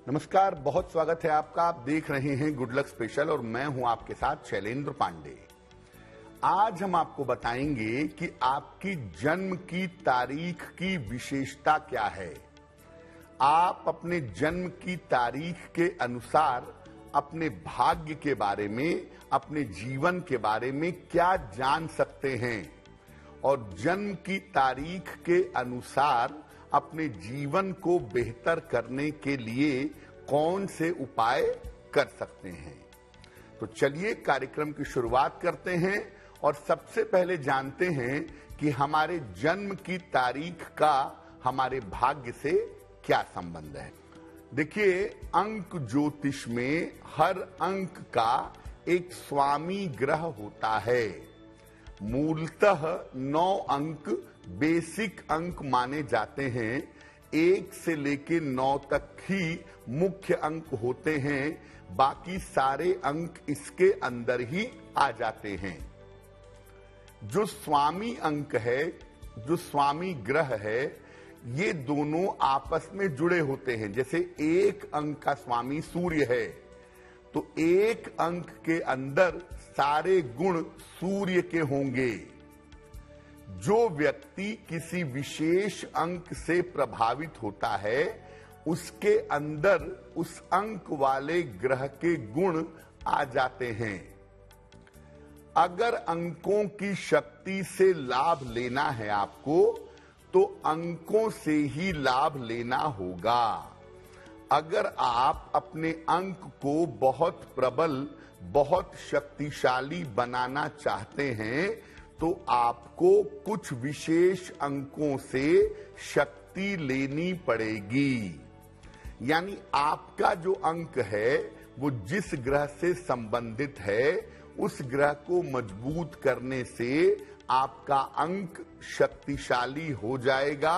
नमस्कार, बहुत स्वागत है आपका। आप देख रहे हैं गुड लक स्पेशल और मैं हूं आपके साथ शैलेंद्र पांडे। आज हम आपको बताएंगे कि आपकी जन्म की तारीख की विशेषता क्या है। आप अपने जन्म की तारीख के अनुसार अपने भाग्य के बारे में, अपने जीवन के बारे में क्या जान सकते हैं और जन्म की तारीख के अनुसार अपने जीवन को बेहतर करने के लिए कौन से उपाय कर सकते हैं। तो चलिए कार्यक्रम की शुरुआत करते हैं और सबसे पहले जानते हैं कि हमारे जन्म की तारीख का हमारे भाग्य से क्या संबंध है। देखिए, अंक ज्योतिष में हर अंक का एक स्वामी ग्रह होता है। मूलतः 9 अंक बेसिक अंक माने जाते हैं। 1 से लेकर 9 तक ही मुख्य अंक होते हैं, बाकी सारे अंक इसके अंदर ही आ जाते हैं। जो स्वामी अंक है, जो स्वामी ग्रह है, ये दोनों आपस में जुड़े होते हैं। जैसे 1 अंक का स्वामी सूर्य है तो 1 अंक के अंदर सारे गुण सूर्य के होंगे। जो व्यक्ति किसी विशेष अंक से प्रभावित होता है, उसके अंदर उस अंक वाले ग्रह के गुण आ जाते हैं। अगर अंकों की शक्ति से लाभ लेना है आपको, तो अंकों से ही लाभ लेना होगा। अगर आप अपने अंक को बहुत प्रबल, बहुत शक्तिशाली बनाना चाहते हैं, तो आपको कुछ विशेष अंकों से शक्ति लेनी पड़ेगी। यानी आपका जो अंक है वो जिस ग्रह से संबंधित है, उस ग्रह को मजबूत करने से आपका अंक शक्तिशाली हो जाएगा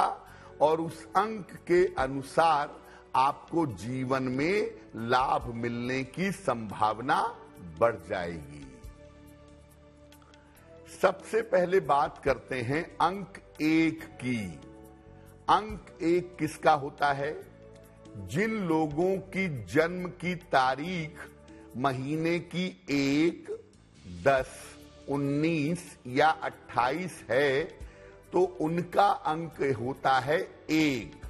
और उस अंक के अनुसार आपको जीवन में लाभ मिलने की संभावना बढ़ जाएगी। सबसे पहले बात करते हैं अंक 1 की। अंक 1 किसका होता है? जिन लोगों की जन्म की तारीख महीने की 1, 10, 19 या 28 है, तो उनका अंक होता है 1।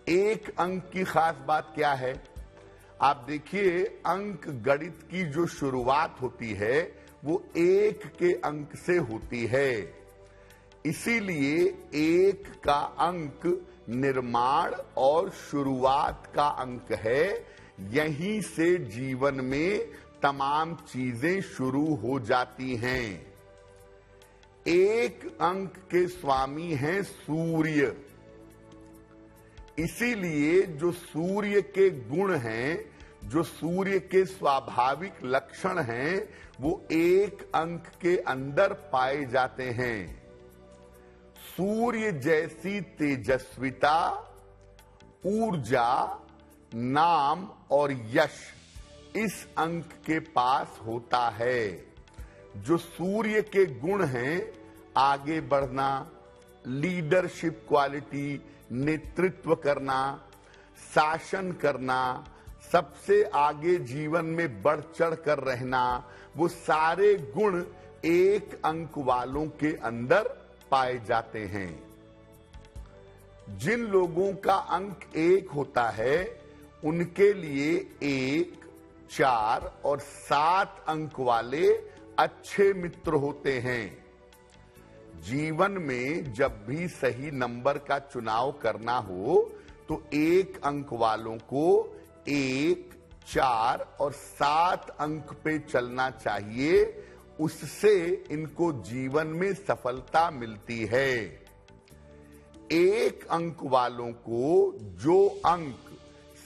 1 अंक की खास बात क्या है? आप देखिए, अंक गणित की जो शुरुआत होती है वो 1 के अंक से होती है। इसीलिए 1 का अंक निर्माण और शुरुआत का अंक है। यहीं से जीवन में तमाम चीजें शुरू हो जाती हैं। 1 अंक के स्वामी हैं सूर्य। इसीलिए जो सूर्य के गुण हैं, जो सूर्य के स्वाभाविक लक्षण हैं, वो 1 अंक के अंदर पाए जाते हैं। सूर्य जैसी तेजस्विता, ऊर्जा, नाम और यश इस अंक के पास होता है। जो सूर्य के गुण हैं, आगे बढ़ना, लीडरशिप क्वालिटी, नेतृत्व करना, शासन करना, सबसे आगे जीवन में बढ़ चढ़ कर रहना, वो सारे गुण 1 अंक वालों के अंदर पाए जाते हैं। जिन लोगों का अंक 1 होता है, उनके लिए 1, 4 और 7 अंक वाले अच्छे मित्र होते हैं। जीवन में जब भी सही नंबर का चुनाव करना हो, तो 1 अंक वालों को 1, 4 और 7 अंक पे चलना चाहिए। उससे इनको जीवन में सफलता मिलती है। 1 अंक वालों को जो अंक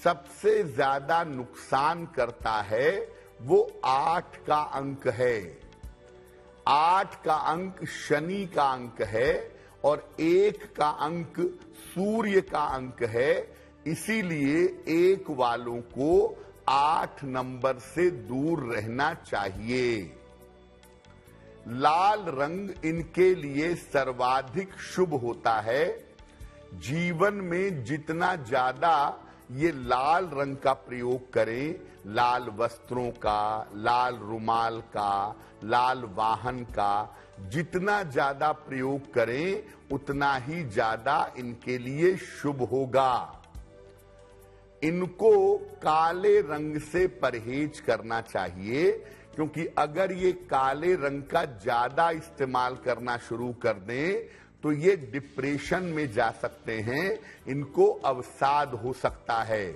सबसे ज्यादा नुकसान करता है, वो 8 का अंक है। 8 का अंक शनि का अंक है और 1 का अंक सूर्य का अंक है। इसीलिए 1 वालों को 8 नंबर से दूर रहना चाहिए। लाल रंग इनके लिए सर्वाधिक शुभ होता है। जीवन में जितना ज्यादा ये लाल रंग का प्रयोग करें, लाल वस्त्रों का, लाल रुमाल का, लाल वाहन का। जितना ज्यादा प्रयोग करें उतना ही ज्यादा इनके लिए शुभ होगा। इनको काले रंग से परहेज करना चाहिए, क्योंकि अगर ये काले रंग का ज्यादा इस्तेमाल करना शुरू कर दें तो ये डिप्रेशन में जा सकते हैं, इनको अवसाद हो सकता है।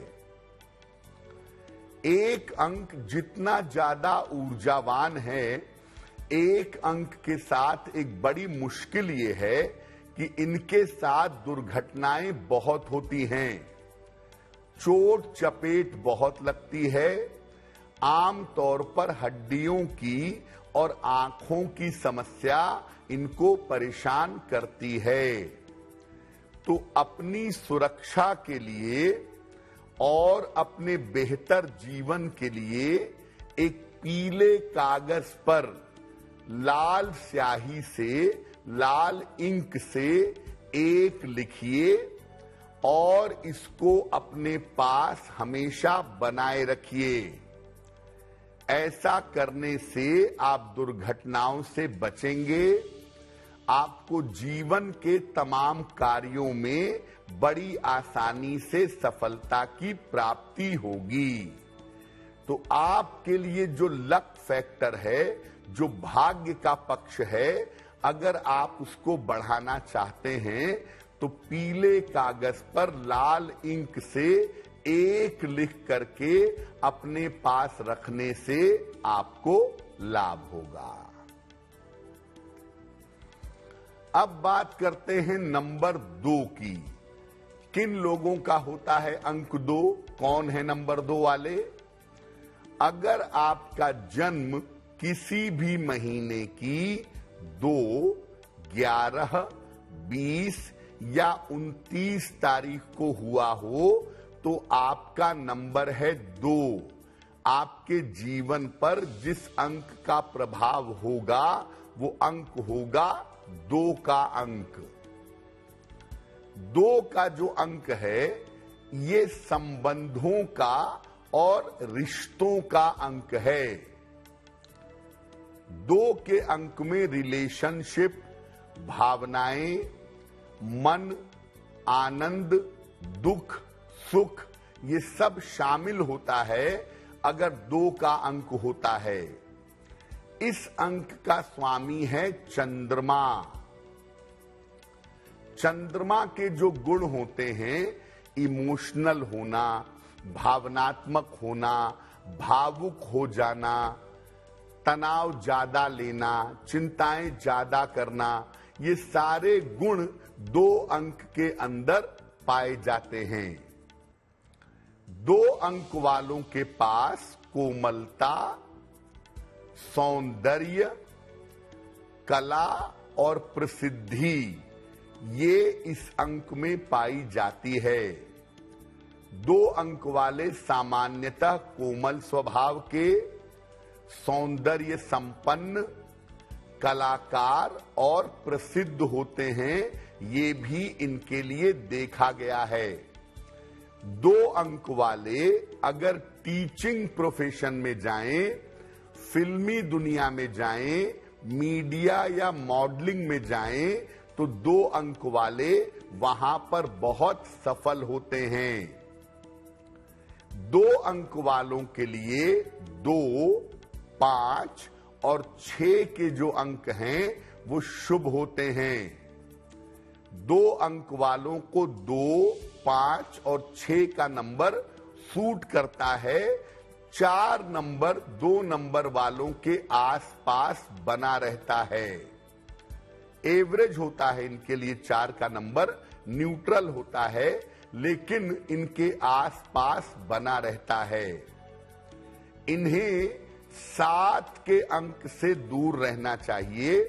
एक अंक जितना ज्यादा ऊर्जावान है, एक अंक के साथ एक बड़ी मुश्किल ये है कि इनके साथ दुर्घटनाएं बहुत होती हैं, चोट चपेट बहुत लगती है। आमतौर पर हड्डियों की और आंखों की समस्या इनको परेशान करती है। तो अपनी सुरक्षा के लिए और अपने बेहतर जीवन के लिए एक पीले कागज पर लाल स्याही से, लाल इंक से एक लिखिए और इसको अपने पास हमेशा बनाए रखिए। ऐसा करने से आप दुर्घटनाओं से बचेंगे, आपको जीवन के तमाम कार्यों में बड़ी आसानी से सफलता की प्राप्ति होगी। तो आपके लिए जो लक फैक्टर है, जो भाग्य का पक्ष है, अगर आप उसको बढ़ाना चाहते हैं तो पीले कागज पर लाल इंक से एक लिख करके अपने पास रखने से आपको लाभ होगा। अब बात करते हैं नंबर 2 की। किन लोगों का होता है अंक 2? कौन है नंबर 2 वाले? अगर आपका जन्म किसी भी महीने की 2, 11, 20 या 29 तारीख को हुआ हो तो आपका नंबर है 2। आपके जीवन पर जिस अंक का प्रभाव होगा वो अंक होगा 2 का अंक। 2 का जो अंक है ये संबंधों का और रिश्तों का अंक है। 2 के अंक में रिलेशनशिप, भावनाएं, मन, आनंद, दुख, सुख, ये सब शामिल होता है अगर 2 का अंक होता है। इस अंक का स्वामी है चंद्रमा। चंद्रमा के जो गुण होते हैं, इमोशनल होना, भावनात्मक होना, भावुक हो जाना, तनाव ज्यादा लेना, चिंताएं ज्यादा करना, ये सारे गुण 2 अंक के अंदर पाए जाते हैं। 2 अंक वालों के पास कोमलता, सौंदर्य, कला और प्रसिद्धि ये इस अंक में पाई जाती है। 2 अंक वाले सामान्यतः कोमल स्वभाव के, सौंदर्य संपन्न, कलाकार और प्रसिद्ध होते हैं, ये भी इनके लिए देखा गया है। 2 अंक वाले अगर टीचिंग प्रोफेशन में जाएं, फिल्मी दुनिया में जाएं, मीडिया या मॉडलिंग में जाएं, तो 2 अंक वाले वहां पर बहुत सफल होते हैं। 2 अंक वालों के लिए 2, 5 और 6 के जो अंक हैं वो शुभ होते हैं। 2 अंक वालों को 2, 5 और 6 का नंबर सूट करता है। 4 नंबर 2 नंबर वालों के आसपास बना रहता है। एवरेज होता है इनके लिए 4 का नंबर, न्यूट्रल होता है, लेकिन इनके आसपास बना रहता है। इन्हें 7 के अंक से दूर रहना चाहिए,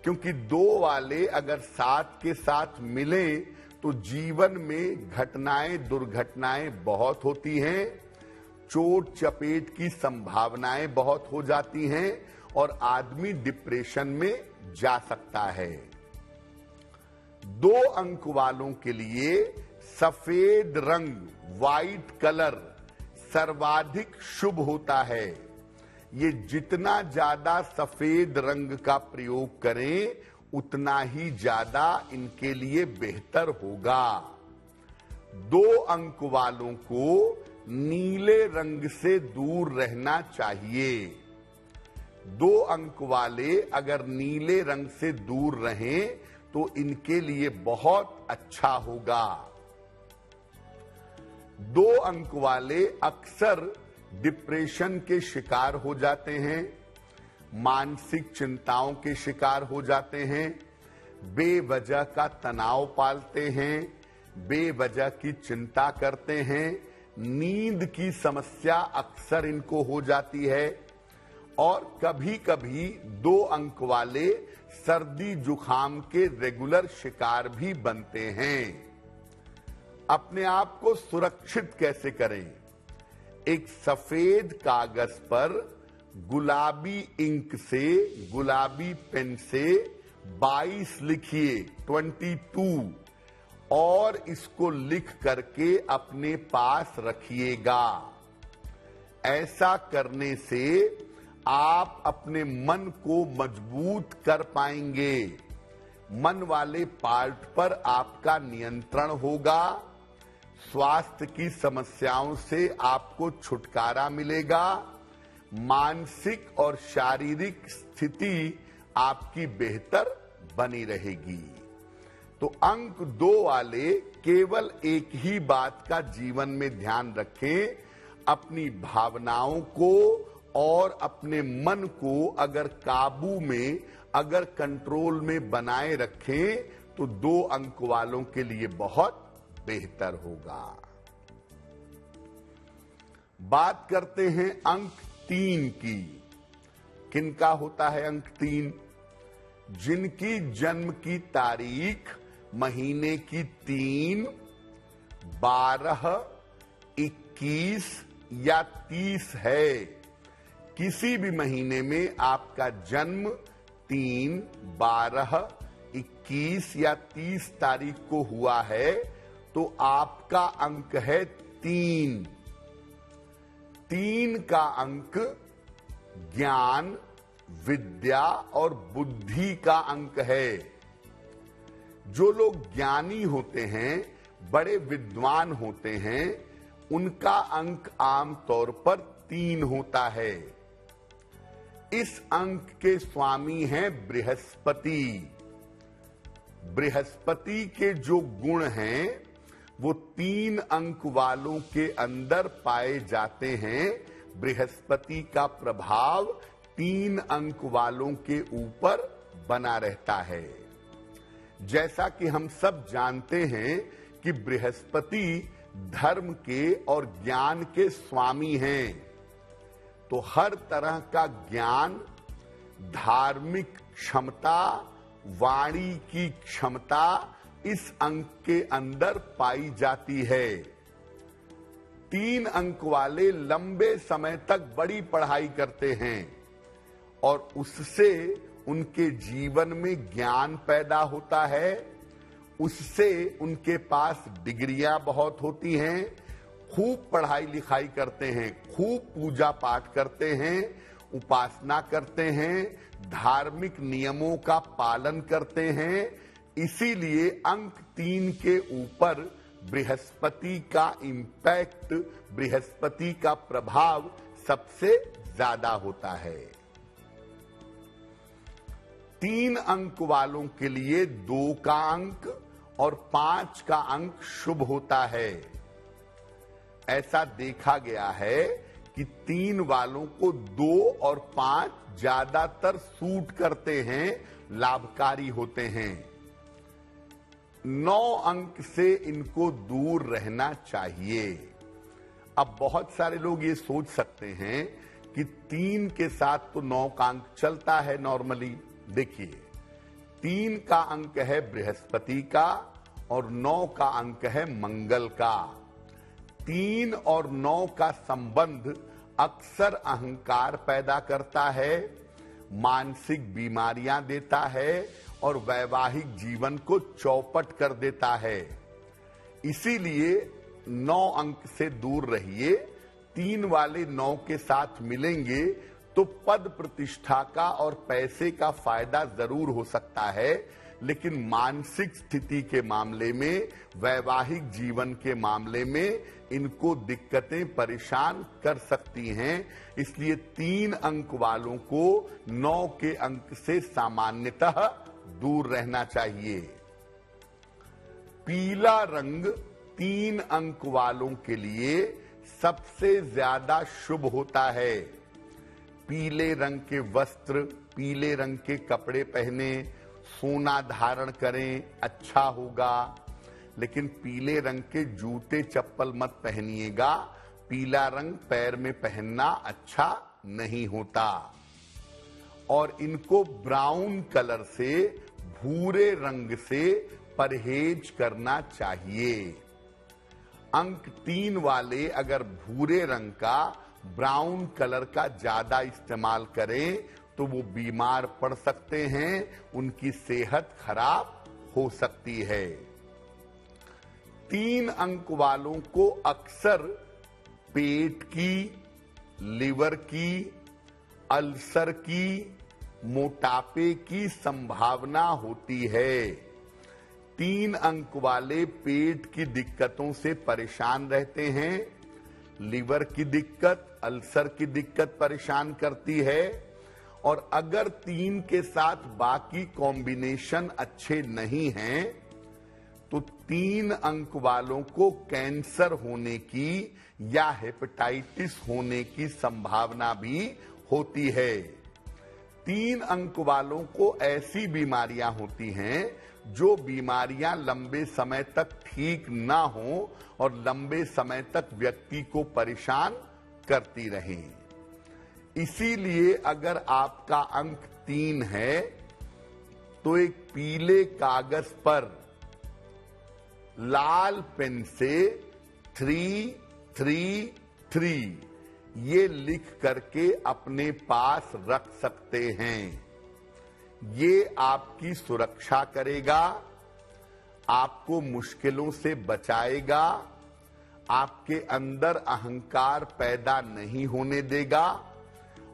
क्योंकि 2 वाले अगर 7 के साथ मिले तो जीवन में घटनाएं, दुर्घटनाएं बहुत होती हैं, चोट चपेट की संभावनाएं बहुत हो जाती हैं और आदमी डिप्रेशन में जा सकता है। 2 अंक वालों के लिए सफेद रंग, व्हाइट कलर सर्वाधिक शुभ होता है। ये जितना ज्यादा सफेद रंग का प्रयोग करें उतना ही ज्यादा इनके लिए बेहतर होगा। 2 अंक वालों को नीले रंग से दूर रहना चाहिए। 2 अंक वाले अगर नीले रंग से दूर रहें तो इनके लिए बहुत अच्छा होगा। 2 अंक वाले अक्सर डिप्रेशन के शिकार हो जाते हैं, मानसिक चिंताओं के शिकार हो जाते हैं, बेवजह का तनाव पालते हैं, बेवजह की चिंता करते हैं, नींद की समस्या अक्सर इनको हो जाती है और कभी कभी 2 अंक वाले सर्दी जुखाम के रेगुलर शिकार भी बनते हैं। अपने आप को सुरक्षित कैसे करें? एक सफेद कागज पर गुलाबी इंक से, गुलाबी पेन से 22 लिखिए, 22, और इसको लिख करके अपने पास रखिएगा। ऐसा करने से आप अपने मन को मजबूत कर पाएंगे। मन वाले पार्ट पर आपका नियंत्रण होगा। स्वास्थ्य की समस्याओं से आपको छुटकारा मिलेगा। मानसिक और शारीरिक स्थिति आपकी बेहतर बनी रहेगी। तो अंक 2 वाले केवल एक ही बात का जीवन में ध्यान रखें, अपनी भावनाओं को और अपने मन को अगर काबू में, अगर कंट्रोल में बनाए रखें तो 2 अंक वालों के लिए बहुत बेहतर होगा। बात करते हैं अंक 3 की। किनका होता है अंक 3? जिनकी जन्म की तारीख महीने की 3, 12, 21 या 30 है। किसी भी महीने में आपका जन्म 3, 12, 21 या 30 तारीख को हुआ है तो आपका अंक है 3। 3 का अंक ज्ञान, विद्या और बुद्धि का अंक है। जो लोग ज्ञानी होते हैं, बड़े विद्वान होते हैं, उनका अंक आमतौर पर 3 होता है। इस अंक के स्वामी हैं बृहस्पति। बृहस्पति के जो गुण हैं वो 3 अंक वालों के अंदर पाए जाते हैं। बृहस्पति का प्रभाव 3 अंक वालों के ऊपर बना रहता है। जैसा कि हम सब जानते हैं कि बृहस्पति धर्म के और ज्ञान के स्वामी हैं, तो हर तरह का ज्ञान, धार्मिक क्षमता, वाणी की क्षमता इस अंक के अंदर पाई जाती है। 3 अंक वाले लंबे समय तक बड़ी पढ़ाई करते हैं और उससे उनके जीवन में ज्ञान पैदा होता है, उससे उनके पास डिग्रियां बहुत होती हैं, खूब पढ़ाई लिखाई करते हैं, खूब पूजा पाठ करते हैं, उपासना करते हैं, धार्मिक नियमों का पालन करते हैं। इसीलिए अंक 3 के ऊपर बृहस्पति का इंपैक्ट, बृहस्पति का प्रभाव सबसे ज्यादा होता है। 3 अंक वालों के लिए 2 का अंक और 5 का अंक शुभ होता है। ऐसा देखा गया है कि 3 वालों को 2 और 5 ज्यादातर सूट करते हैं, लाभकारी होते हैं। 9 अंक से इनको दूर रहना चाहिए। अब बहुत सारे लोग ये सोच सकते हैं कि 3 के साथ तो 9 का अंक चलता है नॉर्मली। देखिए, 3 का अंक है बृहस्पति का और 9 का अंक है मंगल का। 3 और 9 का संबंध अक्सर अहंकार पैदा करता है, मानसिक बीमारियां देता है और वैवाहिक जीवन को चौपट कर देता है। इसीलिए 9 अंक से दूर रहिए। 3 वाले 9 के साथ मिलेंगे तो पद प्रतिष्ठा का और पैसे का फायदा जरूर हो सकता है, लेकिन मानसिक स्थिति के मामले में, वैवाहिक जीवन के मामले में इनको दिक्कतें परेशान कर सकती हैं। इसलिए 3 अंक वालों को 9 के अंक से सामान्यतः दूर रहना चाहिए। पीला रंग 3 अंक वालों के लिए सबसे ज्यादा शुभ होता है। पीले रंग के वस्त्र, पीले रंग के कपड़े पहने, सोना धारण करें, अच्छा होगा। लेकिन पीले रंग के जूते चप्पल मत पहनिएगा। पीला रंग पैर में पहनना अच्छा नहीं होता। और इनको ब्राउन कलर से, भूरे रंग से परहेज करना चाहिए। अंक 3 वाले अगर भूरे रंग का, ब्राउन कलर का ज्यादा इस्तेमाल करें तो वो बीमार पड़ सकते हैं, उनकी सेहत खराब हो सकती है। 3 अंक वालों को अक्सर पेट की, लिवर की, अल्सर की, मोटापे की संभावना होती है। 3 अंक वाले पेट की दिक्कतों से परेशान रहते हैं। लिवर की दिक्कत, अल्सर की दिक्कत परेशान करती है। और अगर 3 के साथ बाकी कॉम्बिनेशन अच्छे नहीं हैं तो 3 अंक वालों को कैंसर होने की या हेपेटाइटिस होने की संभावना भी होती है। 3 अंक वालों को ऐसी बीमारियां होती हैं जो बीमारियां लंबे समय तक ठीक ना हो और लंबे समय तक व्यक्ति को परेशान करती रहें। इसीलिए अगर आपका अंक 3 है तो एक पीले कागज पर लाल पेन से 333 ये लिख करके अपने पास रख सकते हैं। ये आपकी सुरक्षा करेगा, आपको मुश्किलों से बचाएगा, आपके अंदर अहंकार पैदा नहीं होने देगा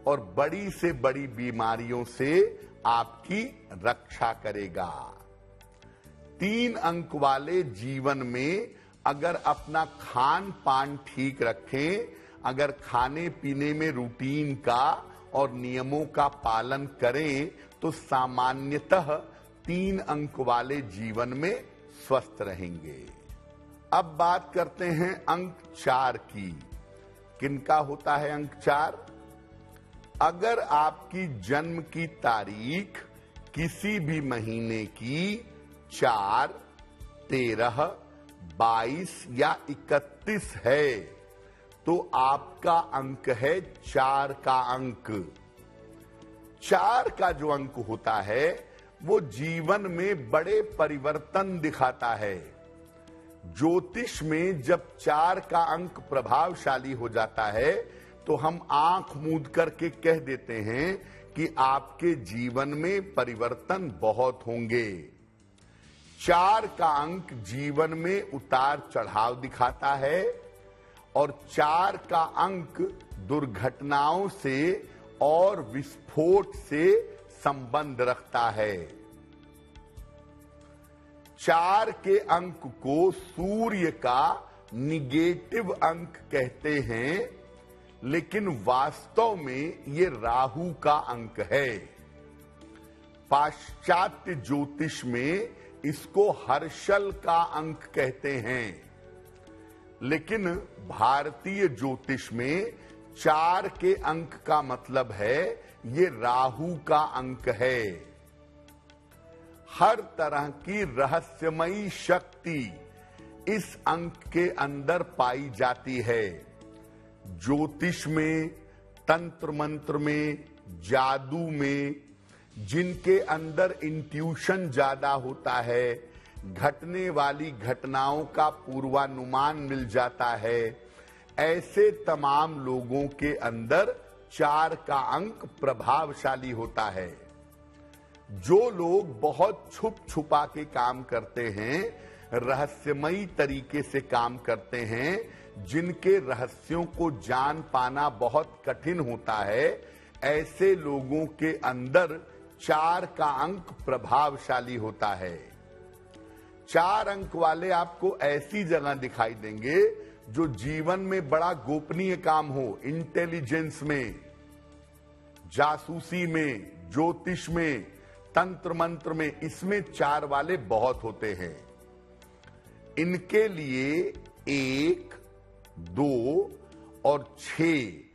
और बड़ी से बड़ी बीमारियों से आपकी रक्षा करेगा। 3 अंक वाले जीवन में अगर अपना खान पान ठीक रखें, अगर खाने पीने में रूटीन का और नियमों का पालन करें तो सामान्यतः 3 अंक वाले जीवन में स्वस्थ रहेंगे। अब बात करते हैं अंक 4 की। किनका होता है अंक 4? अगर आपकी जन्म की तारीख किसी भी महीने की 4, 13, 22 या 31 है तो आपका अंक है 4 का अंक। 4 का जो अंक होता है वो जीवन में बड़े परिवर्तन दिखाता है। ज्योतिष में जब 4 का अंक प्रभावशाली हो जाता है तो हम आंख मूंद करके कह देते हैं कि आपके जीवन में परिवर्तन बहुत होंगे। 4 का अंक जीवन में उतार चढ़ाव दिखाता है और 4 का अंक दुर्घटनाओं से और विस्फोट से संबंध रखता है। 4 के अंक को सूर्य का निगेटिव अंक कहते हैं, लेकिन वास्तव में ये राहु का अंक है। पाश्चात्य ज्योतिष में इसको हर्षल का अंक कहते हैं, लेकिन भारतीय ज्योतिष में 4 के अंक का मतलब है ये राहु का अंक है। हर तरह की रहस्यमयी शक्ति इस अंक के अंदर पाई जाती है। ज्योतिष में, तंत्र मंत्र में, जादू में, जिनके अंदर इंट्यूशन ज्यादा होता है, घटने वाली घटनाओं का पूर्वानुमान मिल जाता है, ऐसे तमाम लोगों के अंदर 4 का अंक प्रभावशाली होता है। जो लोग बहुत छुप छुपा के काम करते हैं, रहस्यमयी तरीके से काम करते हैं, जिनके रहस्यों को जान पाना बहुत कठिन होता है, ऐसे लोगों के अंदर 4 का अंक प्रभावशाली होता है। 4 अंक वाले आपको ऐसी जगह दिखाई देंगे जो जीवन में बड़ा गोपनीय काम हो, इंटेलिजेंस में, जासूसी में, ज्योतिष में, तंत्र मंत्र में, इसमें 4 वाले बहुत होते हैं। इनके लिए 1, 2 और 6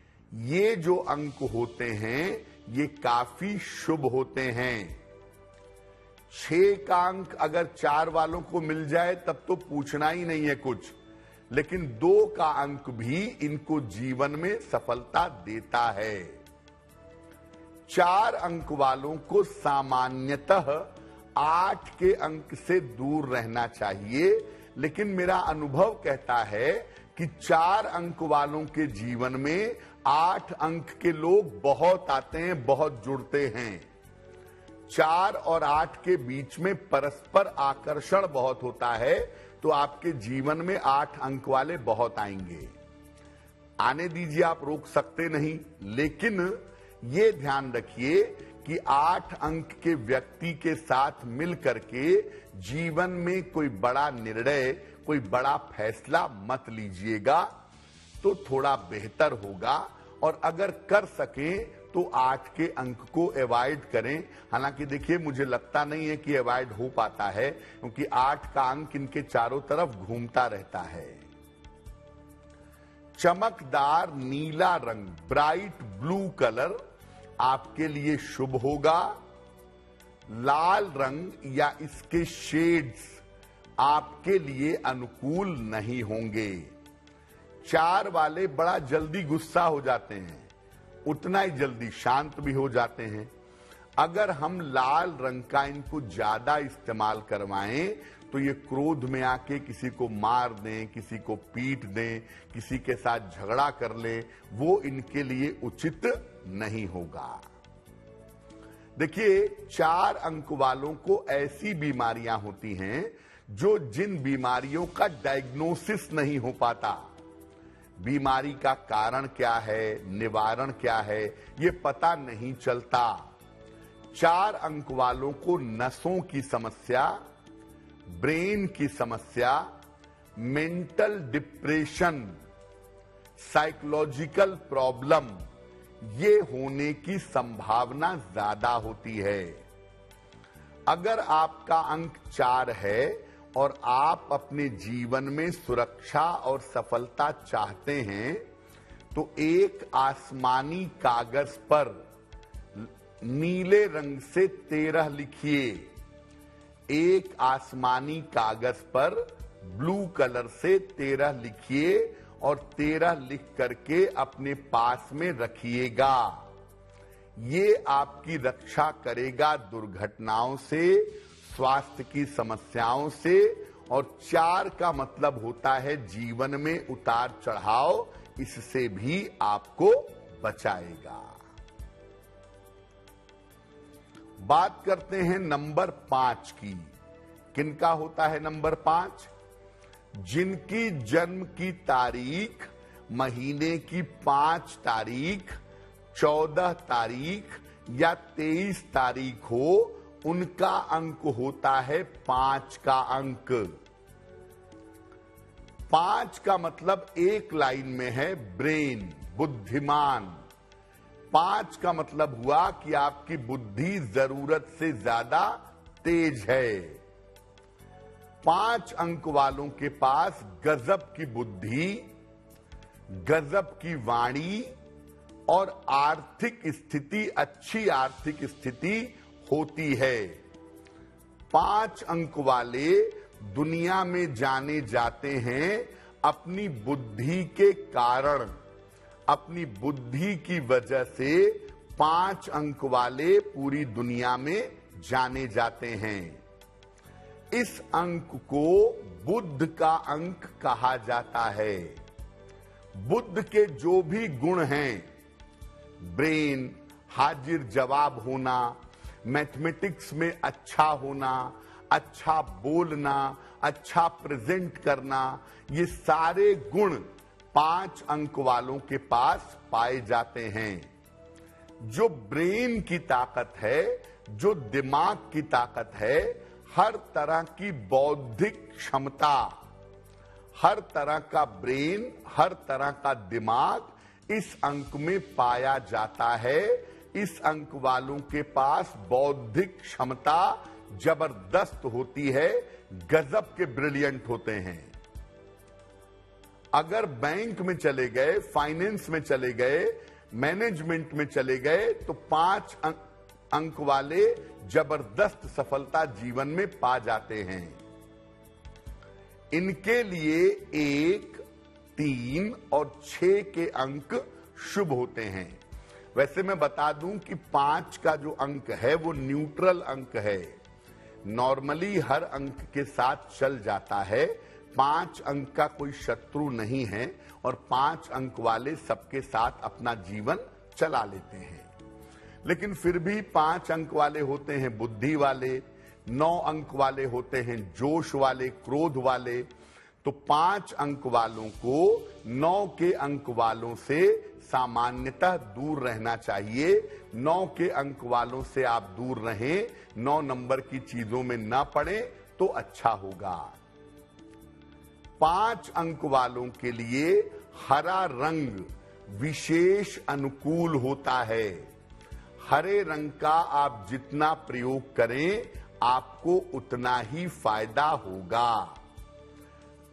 ये जो अंक होते हैं ये काफी शुभ होते हैं। 6 का अंक अगर 4 वालों को मिल जाए तब तो पूछना ही नहीं है कुछ, लेकिन 2 का अंक भी इनको जीवन में सफलता देता है। 4 अंक वालों को सामान्यतः 8 के अंक से दूर रहना चाहिए, लेकिन मेरा अनुभव कहता है कि 4 अंक वालों के जीवन में 8 अंक के लोग बहुत आते हैं, बहुत जुड़ते हैं। 4 और 8 के बीच में परस्पर आकर्षण बहुत होता है, तो आपके जीवन में 8 अंक वाले बहुत आएंगे। आने दीजिए, आप रोक सकते नहीं, लेकिन ये ध्यान रखिए कि 8 अंक के व्यक्ति के साथ मिल करके जीवन में कोई बड़ा निर्णय, कोई बड़ा फैसला मत लीजिएगा, तो थोड़ा बेहतर होगा। और अगर कर सकें तो 8 के अंक को अवॉइड करें। हालांकि देखिए, मुझे लगता नहीं है कि अवॉइड हो पाता है, क्योंकि 8 का अंक इनके चारों तरफ घूमता रहता है। चमकदार नीला रंग, ब्राइट ब्लू कलर आपके लिए शुभ होगा। लाल रंग या इसके शेड्स आपके लिए अनुकूल नहीं होंगे। 4 वाले बड़ा जल्दी गुस्सा हो जाते हैं, उतना ही जल्दी शांत भी हो जाते हैं। अगर हम लाल रंग का इनको ज्यादा इस्तेमाल करवाएं तो ये क्रोध में आके किसी को मार दें, किसी को पीट दें, किसी के साथ झगड़ा कर ले, वो इनके लिए उचित नहीं होगा। देखिए, 4 अंक वालों को ऐसी बीमारियां होती हैं जो जिन बीमारियों का डायग्नोसिस नहीं हो पाता, बीमारी का कारण क्या है, निवारण क्या है, ये पता नहीं चलता। 4 अंक वालों को नसों की समस्या, ब्रेन की समस्या, मेंटल डिप्रेशन, साइकोलॉजिकल प्रॉब्लम, ये होने की संभावना ज्यादा होती है। अगर आपका अंक 4 है और आप अपने जीवन में सुरक्षा और सफलता चाहते हैं, तो एक आसमानी कागज पर नीले रंग से 13 लिखिए। एक आसमानी कागज पर ब्लू कलर से 13 लिखिए और 13 लिख करके अपने पास में रखिएगा। ये आपकी रक्षा करेगा दुर्घटनाओं से, स्वास्थ्य की समस्याओं से, और 4 का मतलब होता है जीवन में उतार चढ़ाव, इससे भी आपको बचाएगा। बात करते हैं नंबर 5 की। किनका होता है नंबर 5? जिनकी जन्म की तारीख महीने की 5 तारीख, 14 तारीख या 23 तारीख हो, उनका अंक होता है 5 का अंक। 5 का मतलब एक लाइन में है ब्रेन, बुद्धिमान। 5 का मतलब हुआ कि आपकी बुद्धि जरूरत से ज्यादा तेज है। 5 अंक वालों के पास गजब की बुद्धि, गजब की वाणी और आर्थिक स्थिति, अच्छी आर्थिक स्थिति होती है। 5 अंक वाले दुनिया में जाने जाते हैं अपनी बुद्धि के कारण। अपनी बुद्धि की वजह से 5 अंक वाले पूरी दुनिया में जाने जाते हैं। इस अंक को बुद्ध का अंक कहा जाता है। बुद्ध के जो भी गुण हैं, ब्रेन, हाजिर जवाब होना, मैथमेटिक्स में अच्छा होना, अच्छा बोलना, अच्छा प्रेजेंट करना, ये सारे गुण 5 अंक वालों के पास पाए जाते हैं। जो ब्रेन की ताकत है, जो दिमाग की ताकत है, हर तरह की बौद्धिक क्षमता, हर तरह का ब्रेन, हर तरह का दिमाग इस अंक में पाया जाता है। इस अंक वालों के पास बौद्धिक क्षमता जबरदस्त होती है, गजब के ब्रिलियंट होते हैं। अगर बैंक में चले गए, फाइनेंस में चले गए, मैनेजमेंट में चले गए, तो 5 अंक वाले जबरदस्त सफलता जीवन में पा जाते हैं। इनके लिए 1, 3 और 6 के अंक शुभ होते हैं। वैसे मैं बता दूं कि 5 का जो अंक है वो न्यूट्रल अंक है, नॉर्मली हर अंक के साथ चल जाता है। 5 अंक का कोई शत्रु नहीं है और 5 अंक वाले सबके साथ अपना जीवन चला लेते हैं। लेकिन फिर भी 5 अंक वाले होते हैं बुद्धि वाले, 9 अंक वाले होते हैं जोश वाले, क्रोध वाले। तो 5 अंक वालों को 9 के अंक वालों से सामान्यतः दूर रहना चाहिए। 9 के अंक वालों से आप दूर रहें, 9 नंबर की चीजों में ना पड़े तो अच्छा होगा। 5 अंक वालों के लिए हरा रंग विशेष अनुकूल होता है। हरे रंग का आप जितना प्रयोग करें आपको उतना ही फायदा होगा।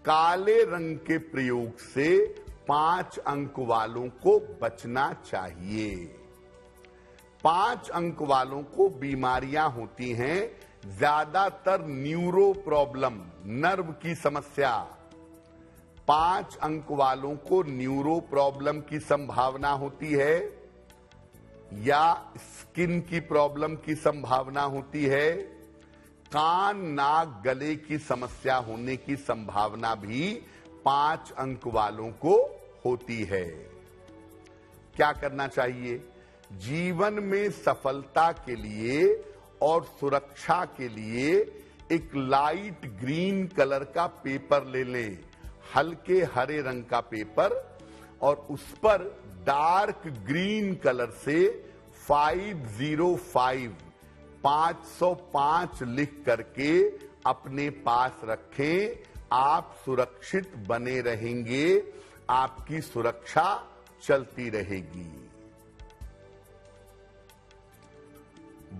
काले रंग के प्रयोग से 5 अंक वालों को बचना चाहिए। 5 अंक वालों को बीमारियां होती हैं, ज्यादातर न्यूरो प्रॉब्लम, नर्व की समस्या। 5 अंक वालों को न्यूरो प्रॉब्लम की संभावना होती है या स्किन की प्रॉब्लम की संभावना होती है। कान, नाक, गले की समस्या होने की संभावना भी 5 अंक वालों को होती है। क्या करना चाहिए? जीवन में सफलता के लिए और सुरक्षा के लिए एक लाइट ग्रीन कलर का पेपर ले लें, हल्के हरे रंग का पेपर, और उस पर डार्क ग्रीन कलर से 505 लिख करके अपने पास रखें। आप सुरक्षित बने रहेंगे, आपकी सुरक्षा चलती रहेगी।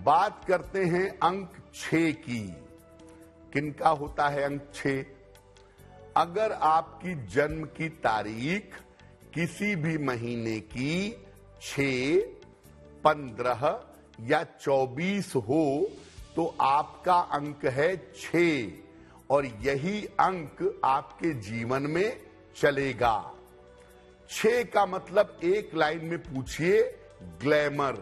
बात करते हैं अंक 6 की। किनका होता है अंक 6? अगर आपकी जन्म की तारीख किसी भी महीने की 6, 15 या 24 हो तो आपका अंक है 6 और यही अंक आपके जीवन में चलेगा। 6 का मतलब एक लाइन में पूछिए, ग्लैमर,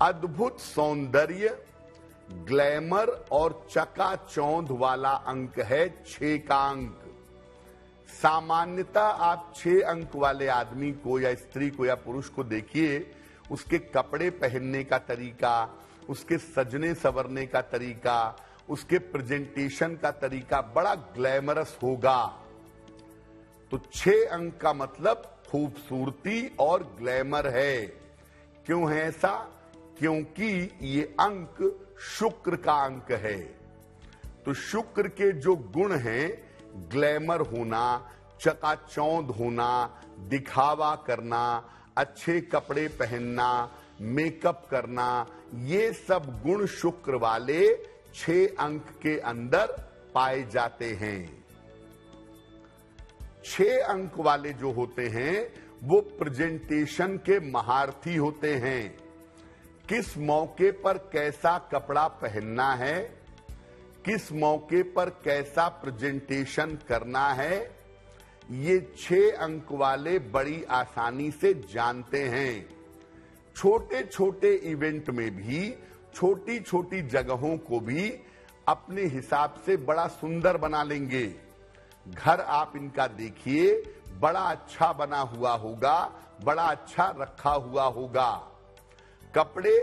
अद्भुत सौंदर्य, ग्लैमर और चकाचौंध वाला अंक है 6 का अंक। सामान्यतः आप 6 अंक वाले आदमी को या स्त्री को या पुरुष को देखिए, उसके कपड़े पहनने का तरीका, उसके सजने संवरने का तरीका, उसके प्रेजेंटेशन का तरीका बड़ा ग्लैमरस होगा। तो 6 अंक का मतलब खूबसूरती और ग्लैमर है। क्यों है ऐसा? क्योंकि ये अंक शुक्र का अंक है। तो शुक्र के जो गुण हैं, ग्लैमर होना, चकाचौंध होना, दिखावा करना, अच्छे कपड़े पहनना, मेकअप करना, ये सब गुण शुक्र वाले 6 अंक के अंदर पाए जाते हैं। 6 अंक वाले जो होते हैं वो प्रेजेंटेशन के महारथी होते हैं। किस मौके पर कैसा कपड़ा पहनना है, किस मौके पर कैसा प्रेजेंटेशन करना है, ये 6 अंक वाले बड़ी आसानी से जानते हैं। छोटे छोटे इवेंट में भी, छोटी छोटी जगहों को भी अपने हिसाब से बड़ा सुंदर बना लेंगे। घर आप इनका देखिए, बड़ा अच्छा बना हुआ होगा, बड़ा अच्छा रखा हुआ होगा। कपड़े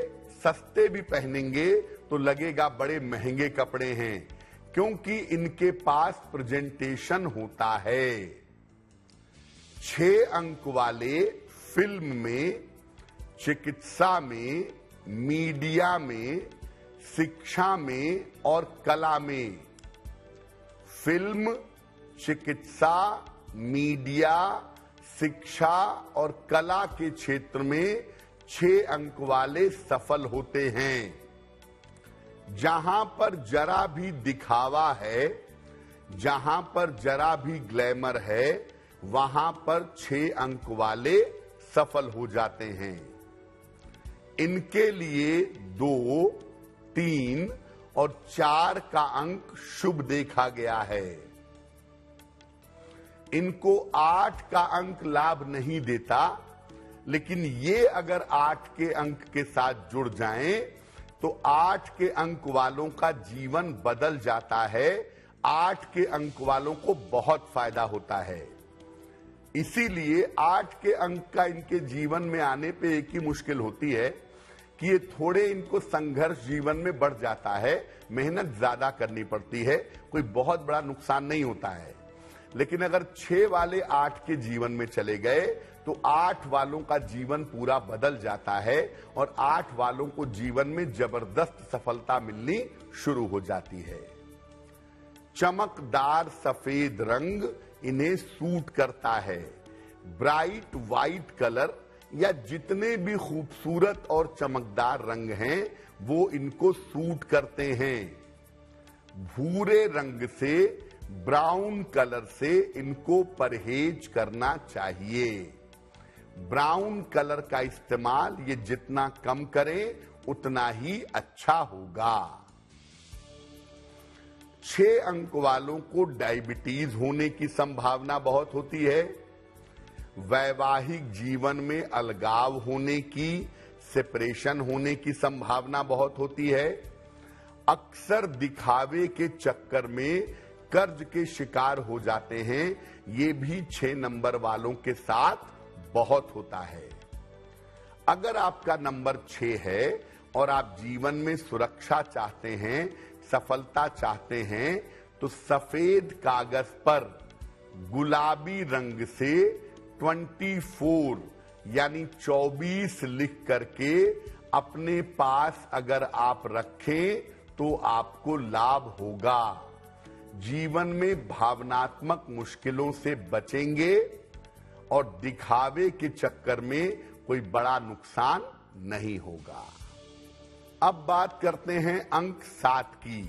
सस्ते भी पहनेंगे तो लगेगा बड़े महंगे कपड़े हैं, क्योंकि इनके पास प्रेजेंटेशन होता है। 6 अंक वाले फिल्म में, चिकित्सा में, मीडिया में, शिक्षा में और कला में, फिल्म, चिकित्सा, मीडिया, शिक्षा और कला के क्षेत्र में 6 अंक वाले सफल होते हैं। जहां पर जरा भी दिखावा है, जहां पर जरा भी ग्लैमर है, वहां पर 6 अंक वाले सफल हो जाते हैं। इनके लिए 2, 3 और 4 का अंक शुभ देखा गया है। इनको 8 का अंक लाभ नहीं देता, लेकिन ये अगर 8 के अंक के साथ जुड़ जाएं तो 8 के अंक वालों का जीवन बदल जाता है। 8 के अंक वालों को बहुत फायदा होता है। इसीलिए 8 के अंक का इनके जीवन में आने पे एक ही मुश्किल होती है कि ये थोड़े इनको संघर्ष जीवन में बढ़ जाता है, मेहनत ज्यादा करनी पड़ती है, कोई बहुत बड़ा नुकसान नहीं होता है। लेकिन अगर 6 वाले 8 के जीवन में चले गए तो 8 वालों का जीवन पूरा बदल जाता है और 8 वालों को जीवन में जबरदस्त सफलता मिलनी शुरू हो जाती है। चमकदार सफेद रंग इन्हें सूट करता है। ब्राइट वाइट कलर या जितने भी खूबसूरत और चमकदार रंग हैं वो इनको सूट करते हैं। भूरे रंग से, ब्राउन कलर से इनको परहेज करना चाहिए। ब्राउन कलर का इस्तेमाल ये जितना कम करें उतना ही अच्छा होगा। 6 अंक वालों को डायबिटीज होने की संभावना बहुत होती है। वैवाहिक जीवन में अलगाव होने की, सेपरेशन होने की संभावना बहुत होती है। अक्सर दिखावे के चक्कर में कर्ज के शिकार हो जाते हैं। ये भी 6 नंबर वालों के साथ बहुत होता है। अगर आपका नंबर 6 है और आप जीवन में सुरक्षा चाहते हैं, सफलता चाहते हैं, तो सफेद कागज पर गुलाबी रंग से 24 यानी 24 लिख करके अपने पास अगर आप रखें तो आपको लाभ होगा। जीवन में भावनात्मक मुश्किलों से बचेंगे और दिखावे के चक्कर में कोई बड़ा नुकसान नहीं होगा। अब बात करते हैं अंक 7 की।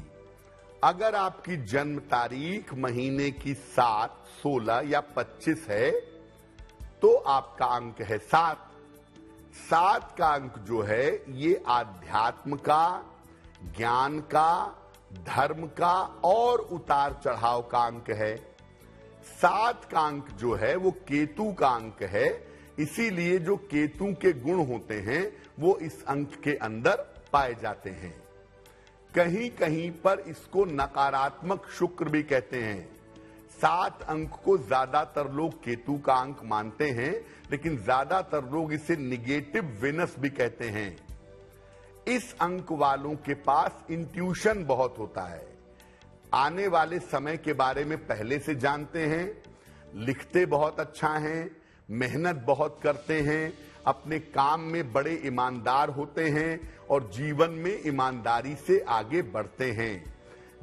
अगर आपकी जन्म तारीख महीने की 7, 16 या 25 है तो आपका अंक है 7। 7 का अंक जो है ये आध्यात्म का, ज्ञान का, धर्म का और उतार चढ़ाव का अंक है। 7 का अंक जो है वो केतु का अंक है, इसीलिए जो केतु के गुण होते हैं वो इस अंक के अंदर पाए जाते हैं। कहीं कहीं पर इसको नकारात्मक शुक्र भी कहते हैं। 7 अंक को ज्यादातर लोग केतु का अंक मानते हैं, लेकिन ज्यादातर लोग इसे निगेटिव वेनस भी कहते हैं। इस अंक वालों के पास इंट्यूशन बहुत होता है। आने वाले समय के बारे में पहले से जानते हैं, लिखते बहुत अच्छा हैं, मेहनत बहुत करते हैं, अपने काम में बड़े ईमानदार होते हैं और जीवन में ईमानदारी से आगे बढ़ते हैं।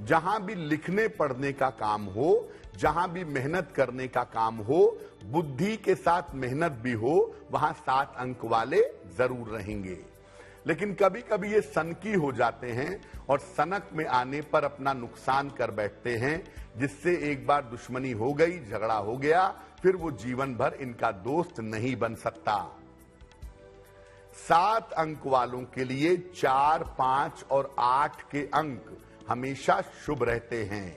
जहां भी लिखने पढ़ने का काम हो, जहां भी मेहनत करने का काम हो, बुद्धि के साथ मेहनत भी हो, वहां 7 अंक वाले जरूर रहेंगे। लेकिन कभी कभी ये सनकी हो जाते हैं और सनक में आने पर अपना नुकसान कर बैठते हैं, जिससे एक बार दुश्मनी हो गई, झगड़ा हो गया, फिर वो जीवन भर इनका दोस्त नहीं बन सकता। 7 अंक वालों के लिए 4, 5 और 8 के अंक हमेशा शुभ रहते हैं,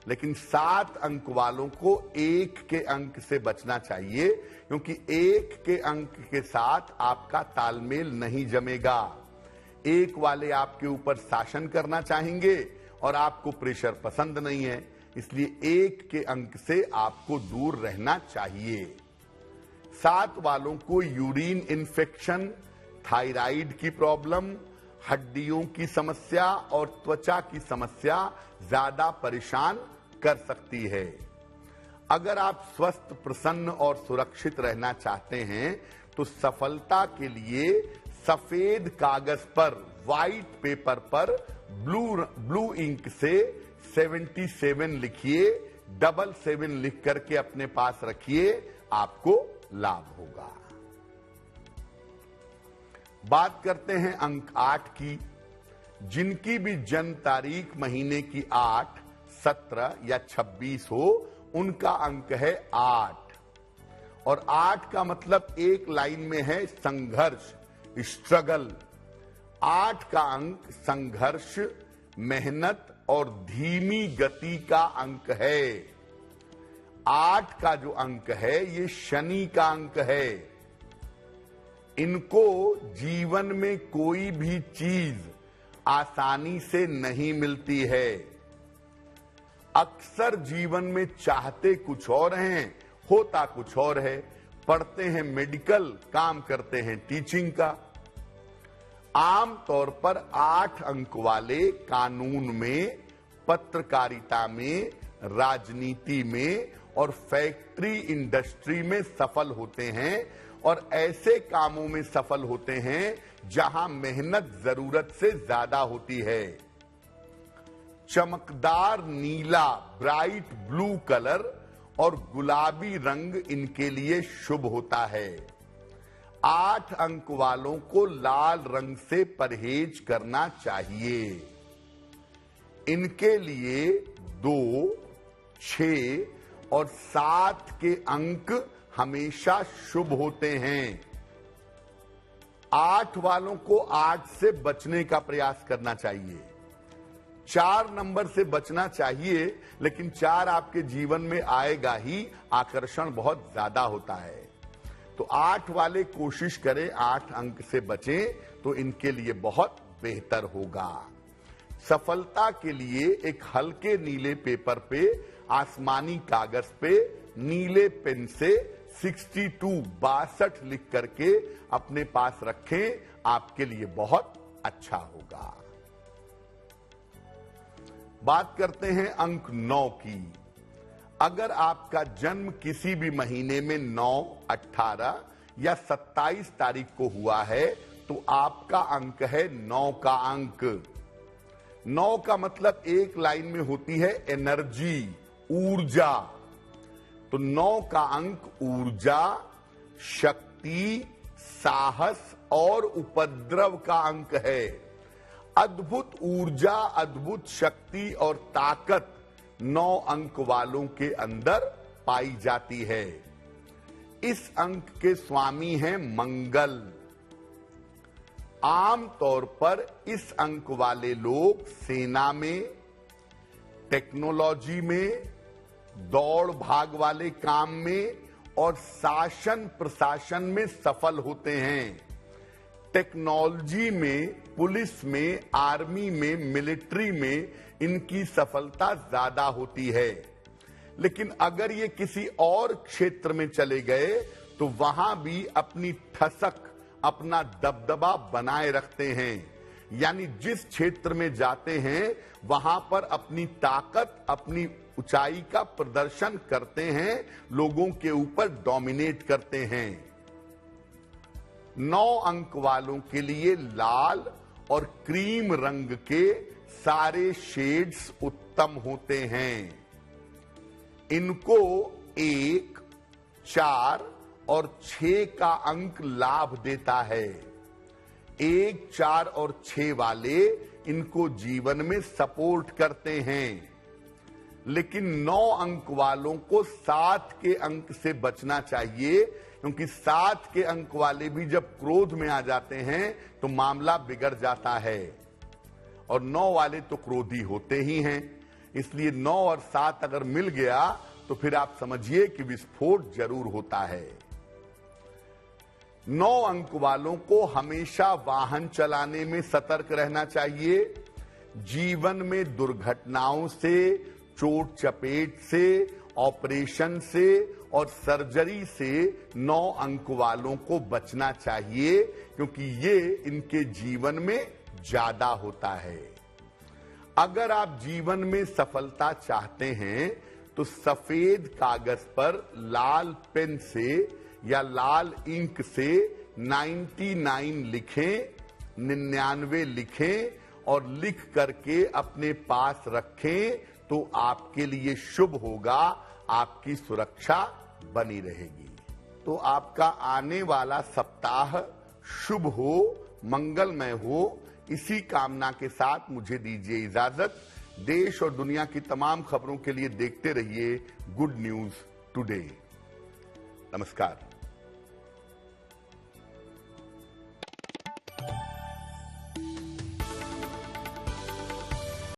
लेकिन 7 अंक वालों को 1 के अंक से बचना चाहिए, क्योंकि 1 के अंक के साथ आपका तालमेल नहीं जमेगा। 1 वाले आपके ऊपर शासन करना चाहेंगे और आपको प्रेशर पसंद नहीं है, इसलिए 1 के अंक से आपको दूर रहना चाहिए। 7 वालों को यूरिन इन्फेक्शन, थायराइड की प्रॉब्लम, हड्डियों की समस्या और त्वचा की समस्या ज्यादा परेशान कर सकती है। अगर आप स्वस्थ, प्रसन्न और सुरक्षित रहना चाहते हैं तो सफलता के लिए सफेद कागज पर, व्हाइट पेपर पर ब्लू इंक से 77 लिखिए, 77 लिख करके अपने पास रखिए, आपको लाभ होगा। बात करते हैं अंक 8 की। जिनकी भी जन्म तारीख महीने की 8, 17 या 26 हो, उनका अंक है 8। और 8 का मतलब एक लाइन में है संघर्ष, स्ट्रगल। 8 का अंक संघर्ष, मेहनत और धीमी गति का अंक है। 8 का जो अंक है ये शनि का अंक है। इनको जीवन में कोई भी चीज आसानी से नहीं मिलती है। अक्सर जीवन में चाहते कुछ और हैं, होता कुछ और है। पढ़ते हैं मेडिकल, काम करते हैं टीचिंग का। आम तौर पर 8 अंक वाले कानून में, पत्रकारिता में, राजनीति में और फैक्ट्री इंडस्ट्री में सफल होते हैं और ऐसे कामों में सफल होते हैं जहां मेहनत जरूरत से ज्यादा होती है। चमकदार नीला, ब्राइट ब्लू कलर और गुलाबी रंग इनके लिए शुभ होता है। 8 अंक वालों को लाल रंग से परहेज करना चाहिए। इनके लिए 2, 6 और 7 के अंक हमेशा शुभ होते हैं। 8 वालों को 8 से बचने का प्रयास करना चाहिए। 4 नंबर से बचना चाहिए, लेकिन 4 आपके जीवन में आएगा ही, आकर्षण बहुत ज्यादा होता है। तो 8 वाले कोशिश करें 8 अंक से बचें तो इनके लिए बहुत बेहतर होगा। सफलता के लिए एक हल्के नीले पेपर पे, आसमानी कागज पे, नीले पेन से 62 लिख करके अपने पास रखें, आपके लिए बहुत अच्छा होगा। बात करते हैं अंक 9 की। अगर आपका जन्म किसी भी महीने में 9, 18 या 27 तारीख को हुआ है तो आपका अंक है 9 का अंक। 9 का मतलब एक लाइन में होती है एनर्जी, ऊर्जा। तो 9 का अंक ऊर्जा, शक्ति, साहस और उपद्रव का अंक है। अद्भुत ऊर्जा, अद्भुत शक्ति और ताकत 9 अंक वालों के अंदर पाई जाती है। इस अंक के स्वामी हैं मंगल। आम तौर पर इस अंक वाले लोग सेना में, टेक्नोलॉजी में, दौड़ भाग वाले काम में और शासन प्रशासन में सफल होते हैं। टेक्नोलॉजी में, पुलिस में, आर्मी में, मिलिट्री में इनकी सफलता ज्यादा होती है। लेकिन अगर ये किसी और क्षेत्र में चले गए तो वहां भी अपनी ठसक, अपना दबदबा बनाए रखते हैं। यानी जिस क्षेत्र में जाते हैं वहां पर अपनी ताकत, अपनी ऊंचाई का प्रदर्शन करते हैं, लोगों के ऊपर डोमिनेट करते हैं। 9 अंक वालों के लिए लाल और क्रीम रंग के सारे शेड्स उत्तम होते हैं। इनको 1, 4 और 6 का अंक लाभ देता है। 1, 4 और 6 वाले इनको जीवन में सपोर्ट करते हैं। लेकिन 9 अंक वालों को 7 के अंक से बचना चाहिए, क्योंकि 7 के अंक वाले भी जब क्रोध में आ जाते हैं तो मामला बिगड़ जाता है। और 9 वाले तो क्रोधी होते ही हैं। इसलिए 9 और 7 अगर मिल गया तो फिर आप समझिए कि विस्फोट जरूर होता है। 9 अंक वालों को हमेशा वाहन चलाने में सतर्क रहना चाहिए। जीवन में दुर्घटनाओं से, चोट चपेट से, ऑपरेशन से और सर्जरी से 9 अंक वालों को बचना चाहिए, क्योंकि ये इनके जीवन में ज्यादा होता है। अगर आप जीवन में सफलता चाहते हैं तो सफेद कागज पर लाल पेन से या लाल इंक से 99 लिखें, 99 लिखें और लिख करके अपने पास रखें तो आपके लिए शुभ होगा, आपकी सुरक्षा बनी रहेगी। तो आपका आने वाला सप्ताह शुभ हो, मंगलमय हो, इसी कामना के साथ मुझे दीजिए इजाजत। देश और दुनिया की तमाम खबरों के लिए देखते रहिए गुड न्यूज टुडे। नमस्कार।